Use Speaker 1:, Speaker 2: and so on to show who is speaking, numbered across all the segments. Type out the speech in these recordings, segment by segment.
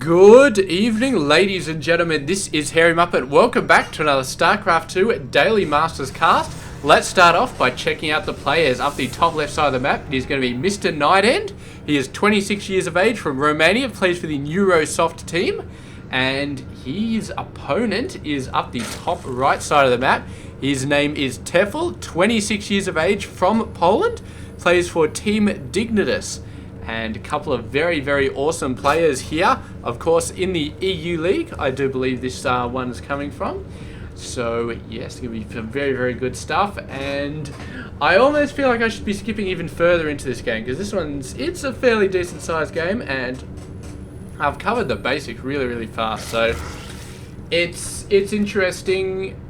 Speaker 1: Good evening, ladies and gentlemen. This is Harry Muppet. Welcome back to another Starcraft 2 Daily Masters cast. Let's start off by checking out the players. Up the top left side of the map, he's going to be Mr. NightEnD. He is 26 years of age, from Romania, plays for the Neurosoft team. And his opponent is up the top right side of the map. His name is Tefel, 26 years of age, from Poland, plays for Team Dignitas. And a couple of very, very awesome players here. Of course, in the EU League, I do believe this one is coming from. So, yes, it's going to be some very, very good stuff. And I almost feel like I should be skipping even further into this game, because it's a fairly decent sized game, and I've covered the basics really, really fast. So, it's interesting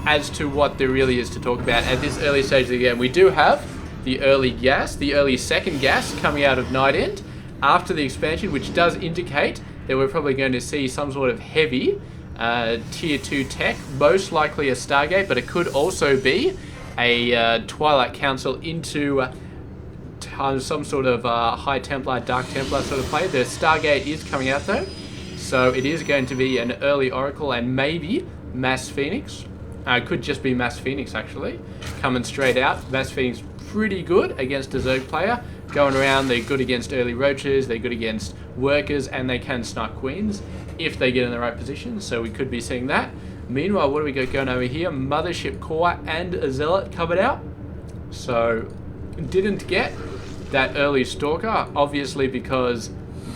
Speaker 1: as to what there really is to talk about at this early stage of the game. We do have the early second gas coming out of NightEnD after the expansion, which does indicate that we're probably going to see some sort of heavy tier 2 tech, most likely a Stargate, but it could also be a Twilight Council into some sort of High Templar, Dark Templar sort of play. The Stargate is coming out though, so it is going to be an early Oracle and maybe Mass Phoenix. It could just be Mass Phoenix actually, coming straight out. Mass Phoenix pretty good against a Zerg player. Going around, they're good against early roaches, they're good against workers, and they can snipe queens if they get in the right position, so we could be seeing that. Meanwhile, what do we got going over here? Mothership Core and a Zealot covered out. So, didn't get that early Stalker, obviously because,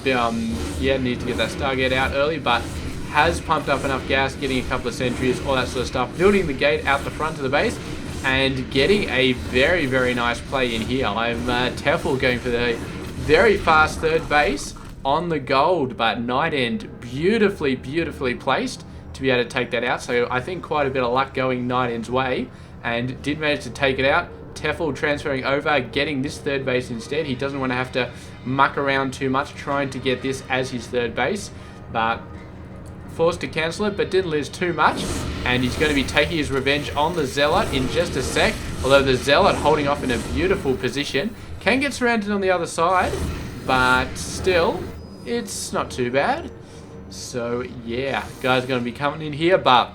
Speaker 1: needs to get that Stargate out early, but has pumped up enough gas, getting a couple of sentries, all that sort of stuff, building the gate out the front of the base, and getting a very, very nice play in here. I'm Tefel going for the very fast third base on the gold, but NightEnD beautifully, beautifully placed to be able to take that out. So I think quite a bit of luck going NightEnd's way, and did manage to take it out. Tefel transferring over, getting this third base instead. He doesn't want to have to muck around too much trying to get this as his third base, but forced to cancel it, but didn't lose too much, and he's going to be taking his revenge on the Zealot in just a sec, although the Zealot holding off in a beautiful position, can get surrounded on the other side, but still, it's not too bad. So yeah, guys are going to be coming in here, but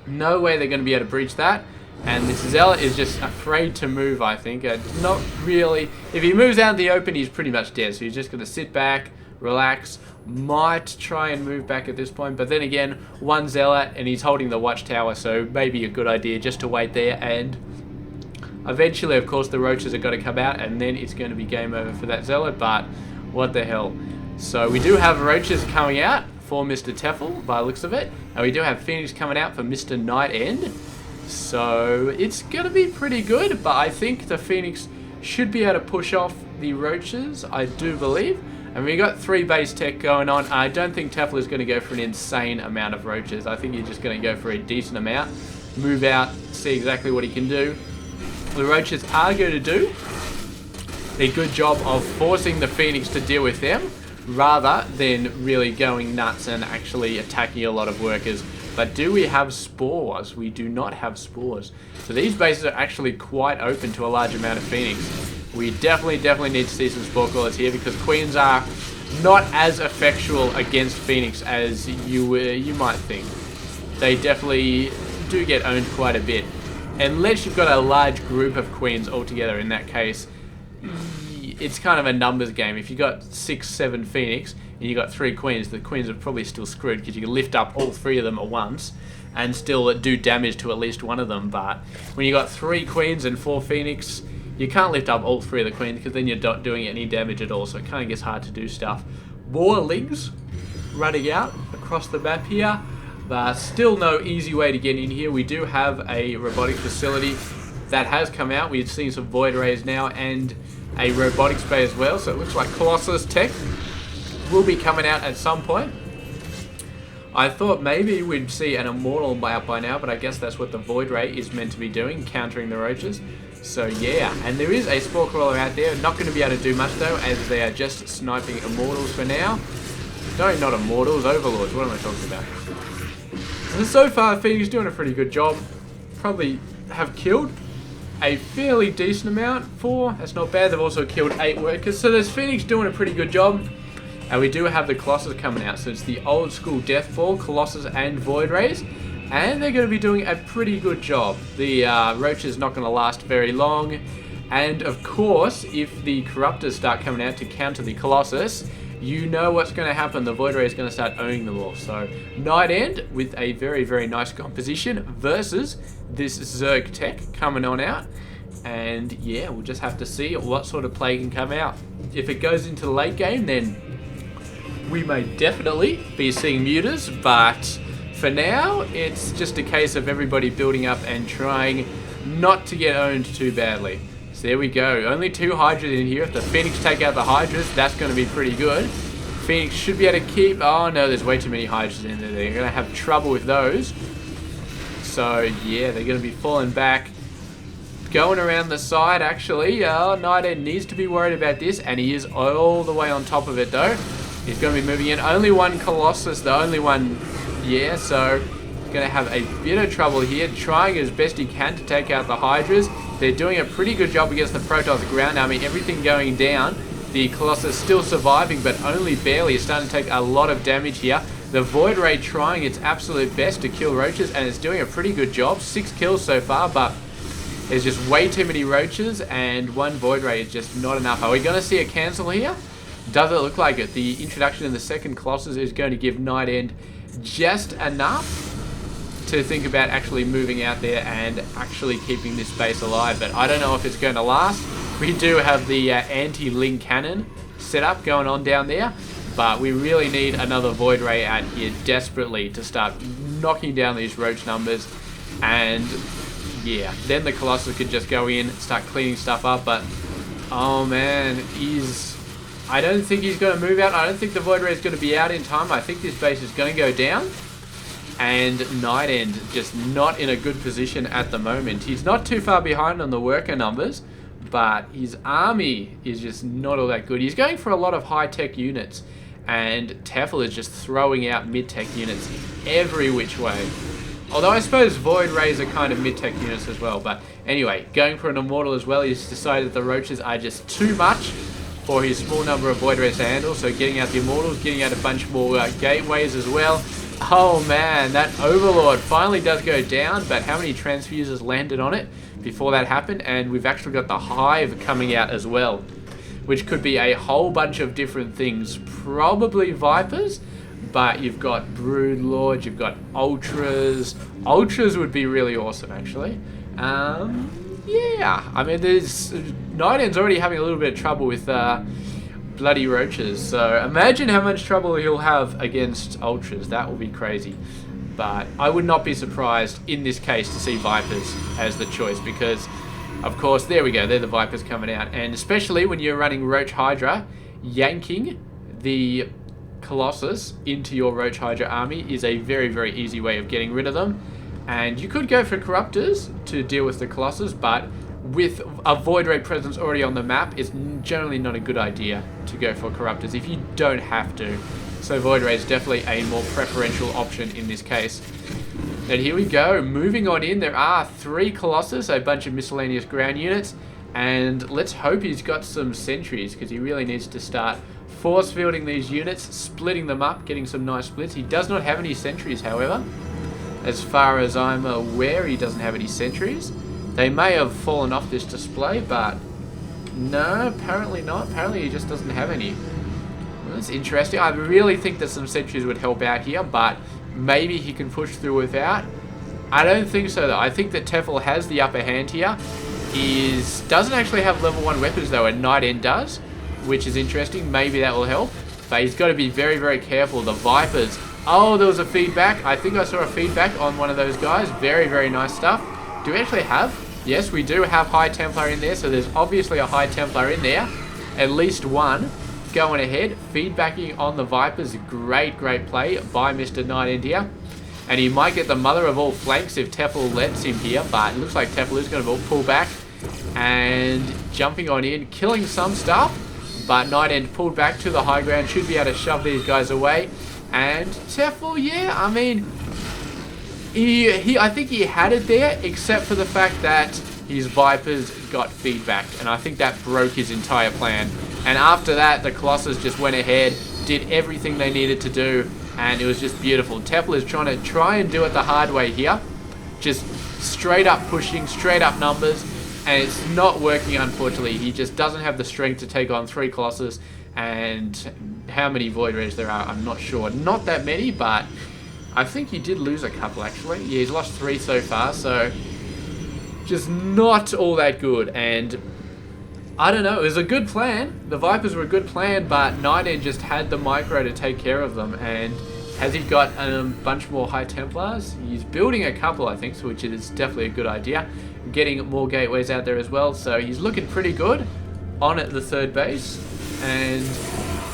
Speaker 1: no way they're going to be able to breach that, and this Zealot is just afraid to move, I think. Not really. If he moves out in the open, he's pretty much dead, so he's just going to sit back, relax, might try and move back at this point, but then again, one Zealot and he's holding the watchtower, so maybe a good idea just to wait there, and eventually of course the roaches are going to come out and then it's going to be game over for that Zealot, but what the hell. So we do have roaches coming out for Mr. Tefel by the looks of it, and we do have Phoenix coming out for Mr. NightEnD, so it's going to be pretty good, but I think the Phoenix should be able to push off the roaches, I do believe. And we got 3 base tech going on. I don't think Tefel is going to go for an insane amount of roaches. I think he's just going to go for a decent amount. Move out, see exactly what he can do. The roaches are going to do a good job of forcing the Phoenix to deal with them, rather than really going nuts and actually attacking a lot of workers. But do we have spores? We do not have spores. So these bases are actually quite open to a large amount of Phoenix. We definitely need to see some spore crawlers here, because queens are not as effectual against Phoenix as you might think. They definitely do get owned quite a bit, unless you've got a large group of queens altogether. In that case, it's kind of a numbers game. If you got 6-7 Phoenix and you got 3 queens, the queens are probably still screwed, because you can lift up all 3 of them at once and still do damage to at least one of them. But when you got 3 queens and 4 Phoenix, you can't lift up all 3 of the queens, because then you're not doing any damage at all, so it kind of gets hard to do stuff. More lings running out across the map here, but still no easy way to get in here. We do have a robotics facility that has come out. We've seen some void rays now and a robotics bay as well, so it looks like Colossus tech will be coming out at some point. I thought maybe we'd see an Immortal out by now, but I guess that's what the void ray is meant to be doing, countering the roaches. So yeah, and there is a Spore Crawler out there. Not going to be able to do much though, as they are just sniping Immortals for now. No, not Immortals, Overlords. What am I talking about? And so far, Phoenix doing a pretty good job. Probably have killed a fairly decent amount. 4, that's not bad. They've also killed 8 workers. So there's Phoenix doing a pretty good job. And we do have the Colossus coming out. So it's the old school Deathfall, Colossus and Void Rays. And they're going to be doing a pretty good job. The Roach is not going to last very long. And of course, if the Corruptors start coming out to counter the Colossus, you know what's going to happen. The Void Ray is going to start owning them all. So NightEnD with a very, very nice composition versus this Zerg tech coming on out. And yeah, we'll just have to see what sort of play can come out. If it goes into the late game, then we may definitely be seeing mutas, but for now, it's just a case of everybody building up and trying not to get owned too badly. So there we go. Only 2 Hydras in here. If the Phoenix take out the Hydras, that's going to be pretty good. Phoenix should be able to keep... Oh no, there's way too many Hydras in there. They're going to have trouble with those. So yeah, they're going to be falling back. Going around the side, actually. NightEnD needs to be worried about this, and he is all the way on top of it, though. He's going to be moving in. Only one Colossus, the only one... Yeah, so he's going to have a bit of trouble here, trying as best he can to take out the Hydras. They're doing a pretty good job against the Protoss ground army. Everything going down. The Colossus still surviving, but only barely. It's starting to take a lot of damage here. The Void Ray trying its absolute best to kill Roaches, and it's doing a pretty good job. 6 kills so far, but there's just way too many Roaches, and 1 Void Ray is just not enough. Are we going to see a cancel here? Does it look like it? The introduction in the second Colossus is going to give NightEnD just enough to think about actually moving out there and actually keeping this base alive, but I don't know if it's going to last. We do have the anti-Ling cannon set up going on down there, but we really need another Void Ray out here desperately to start knocking down these Roach numbers, and yeah, then the Colossus could just go in, start cleaning stuff up, but oh man, I don't think he's going to move out. I don't think the Void Ray is going to be out in time. I think this base is going to go down. And NightEnD just not in a good position at the moment. He's not too far behind on the worker numbers, but his army is just not all that good. He's going for a lot of high-tech units, and Tefel is just throwing out mid-tech units every which way. Although I suppose Void Rays are kind of mid-tech units as well. But anyway, going for an Immortal as well. He's decided the Roaches are just too much for his small number of Void Rays to handle. So getting out the Immortals, getting out a bunch more gateways as well. Oh man, that Overlord finally does go down, but how many transfuses landed on it before that happened? And we've actually got the Hive coming out as well, which could be a whole bunch of different things. Probably Vipers, but you've got Brood Lords, you've got Ultras. Ultras would be really awesome, actually. Yeah, I mean, NightEnd's already having a little bit of trouble with bloody Roaches, so imagine how much trouble he'll have against Ultras. That will be crazy. But I would not be surprised in this case to see Vipers as the choice, because of course, there we go, they're the Vipers coming out, and especially when you're running Roach Hydra, yanking the Colossus into your Roach Hydra army is a very, very easy way of getting rid of them. And you could go for Corruptors to deal with the Colossus, but with a Void Ray presence already on the map, it's generally not a good idea to go for Corruptors if you don't have to. So Void Ray is definitely a more preferential option in this case. And here we go, moving on in, there are 3 Colossus, a bunch of miscellaneous ground units, and let's hope he's got some sentries, because he really needs to start force fielding these units, splitting them up, getting some nice splits. He does not have any sentries, however. As far as I'm aware, he doesn't have any sentries. They may have fallen off this display, but no, apparently not. Apparently he just doesn't have any. Well, that's interesting. I really think that some sentries would help out here, but maybe he can push through without. I don't think so, though. I think that Tefel has the upper hand here. He doesn't actually have level 1 weapons, though, and NightEnD does, which is interesting. Maybe that will help. But he's got to be very, very careful. The Vipers. Oh, there was a feedback. I think I saw a feedback on one of those guys. Very, very nice stuff. Do we actually have? Yes, we do have High Templar in there, so there's obviously a High Templar in there. At least one. Going ahead, feedbacking on the Vipers. Great, great play by Mr. NightEnD here. And he might get the mother of all flanks if Tefel lets him here, but it looks like Tefel is going to pull back. And jumping on in, killing some stuff. But NightEnD pulled back to the high ground, should be able to shove these guys away. And Tefel, yeah, I mean, I think he had it there, except for the fact that his Vipers got feedback, and I think that broke his entire plan. And after that, the Colossus just went ahead, did everything they needed to do, and it was just beautiful. Tefel is trying to do it the hard way here. Just straight up pushing, straight up numbers, and it's not working, unfortunately. He just doesn't have the strength to take on 3 Colossus, and how many Void Rays there are, I'm not sure. Not that many, but I think he did lose a couple, actually. Yeah, he's lost 3 so far, so just not all that good. And I don't know, it was a good plan. The Vipers were a good plan, but NightEnD just had the micro to take care of them. And has he got a bunch more High Templars? He's building a couple, I think, which is definitely a good idea. Getting more gateways out there as well, so he's looking pretty good on at the 3rd base. And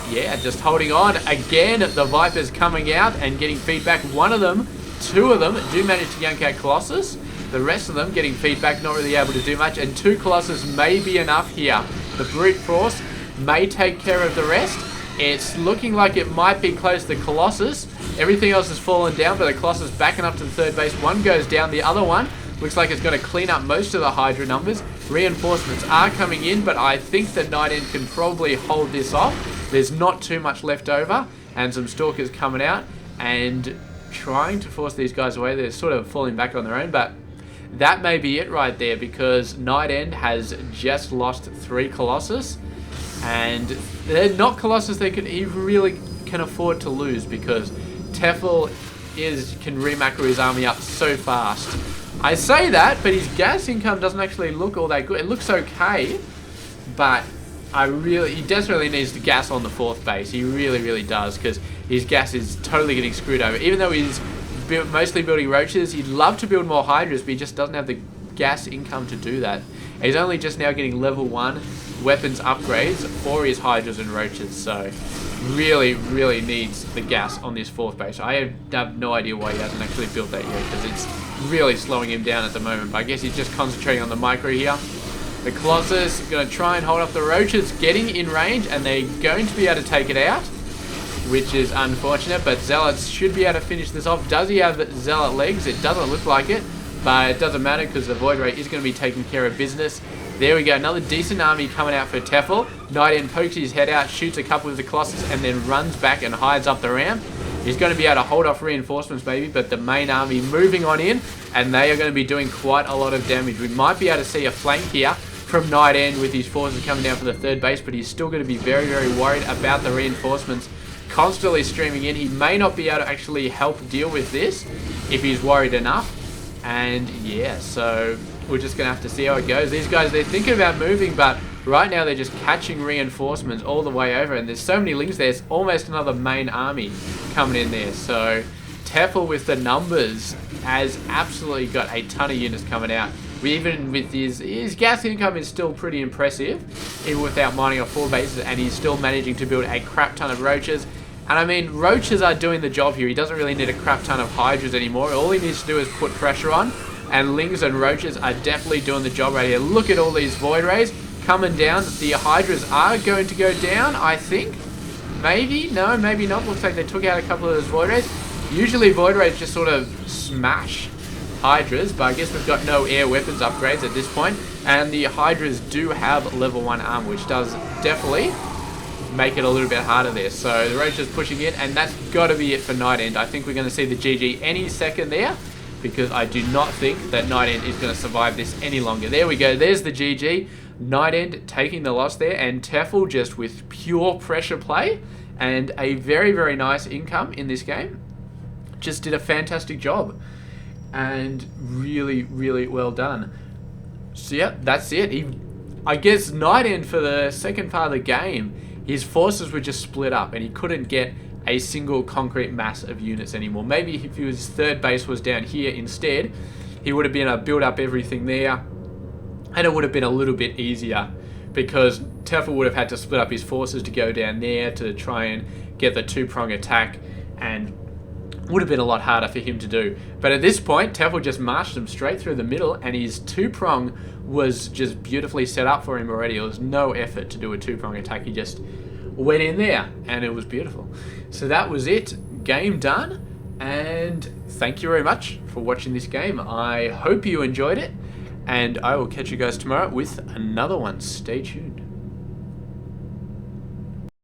Speaker 1: yeah, just holding on. Again, the Vipers coming out and getting feedback. 2 of them do manage to yank out Colossus. The rest of them getting feedback, not really able to do much. And 2 Colossus may be enough here. The Brute Force may take care of the rest. It's looking like it might be close to Colossus. Everything else has fallen down, but the Colossus backing up to the 3rd base. One goes down, the other one looks like it's going to clean up most of the Hydra numbers. Reinforcements are coming in, but I think that NightEnD can probably hold this off. There's not too much left over, and some Stalkers coming out and trying to force these guys away. They're sort of falling back on their own, but that may be it right there, because NightEnD has just lost 3 Colossus, and they're not Colossus he really can afford to lose, because Tefel can remacro his army up so fast. I say that, but his gas income doesn't actually look all that good. It looks okay, but he desperately needs the gas on the 4th base. He really, really does, because his gas is totally getting screwed over. Even though he's mostly building roaches, he'd love to build more Hydras, but he just doesn't have the gas income to do that. He's only just now getting level 1 weapons upgrades for his Hydras and roaches, so really, really needs the gas on this 4th base. I have no idea why he hasn't actually built that yet, because it's really slowing him down at the moment. But I guess he's just concentrating on the micro here. The Colossus going to try and hold up the roaches, getting in range, and they're going to be able to take it out, which is unfortunate, but Zealots should be able to finish this off. Does he have Zealot legs? It doesn't look like it, but it doesn't matter, because the Void Ray is going to be taking care of business. There we go, another decent army coming out for Tefel. NightEnD pokes his head out, shoots a couple of the Colossus, and then runs back and hides up the ramp. He's going to be able to hold off reinforcements maybe, but the main army moving on in, and they are going to be doing quite a lot of damage. We might be able to see a flank here from NightEnD with his forces coming down for the 3rd base, but he's still going to be very, very worried about the reinforcements constantly streaming in. He may not be able to actually help deal with this if he's worried enough. And yeah, so we're just going to have to see how it goes. These guys, they're thinking about moving, but right now they're just catching reinforcements all the way over, and there's so many links there. It's almost another main army coming in there. So Tefel with the numbers has absolutely got a ton of units coming out. Even with his gas income is still pretty impressive, even without mining off 4 bases, and he's still managing to build a crap ton of roaches. And I mean, roaches are doing the job here. He doesn't really need a crap ton of Hydras anymore. All he needs to do is put pressure on, and Lings and roaches are definitely doing the job right here. Look at all these Void Rays coming down. The Hydras are going to go down, I think. Maybe? No, maybe not. Looks like they took out a couple of those Void Rays. Usually Void Rays just sort of smash Hydras, but I guess we've got no air weapons upgrades at this point, and the Hydras do have level 1 armor, which does definitely make it a little bit harder there. So the Roach is pushing in, and that's got to be it for NightEnD. I think we're going to see the GG any second there, because I do not think that NightEnD is going to survive this any longer. There we go, there's the GG. NightEnD taking the loss there, and Tefel just with pure pressure play and a very, very nice income in this game. Just did a fantastic job, and really, really well done. So yeah, that's it. I guess NightEnD, for the second part of the game, his forces were just split up, and he couldn't get a single concrete mass of units anymore. Maybe if his 3rd base was down here instead, he would have been able to build up everything there, and it would have been a little bit easier, because Tefel would have had to split up his forces to go down there to try and get the 2-prong attack, and would have been a lot harder for him to do. But at this point, Tefel just marched him straight through the middle, and his 2-prong was just beautifully set up for him already. It was no effort to do a 2-prong attack. He just went in there, and it was beautiful. So that was it. Game done, and thank you very much for watching this game. I hope you enjoyed it, and I will catch you guys tomorrow with another one. Stay tuned.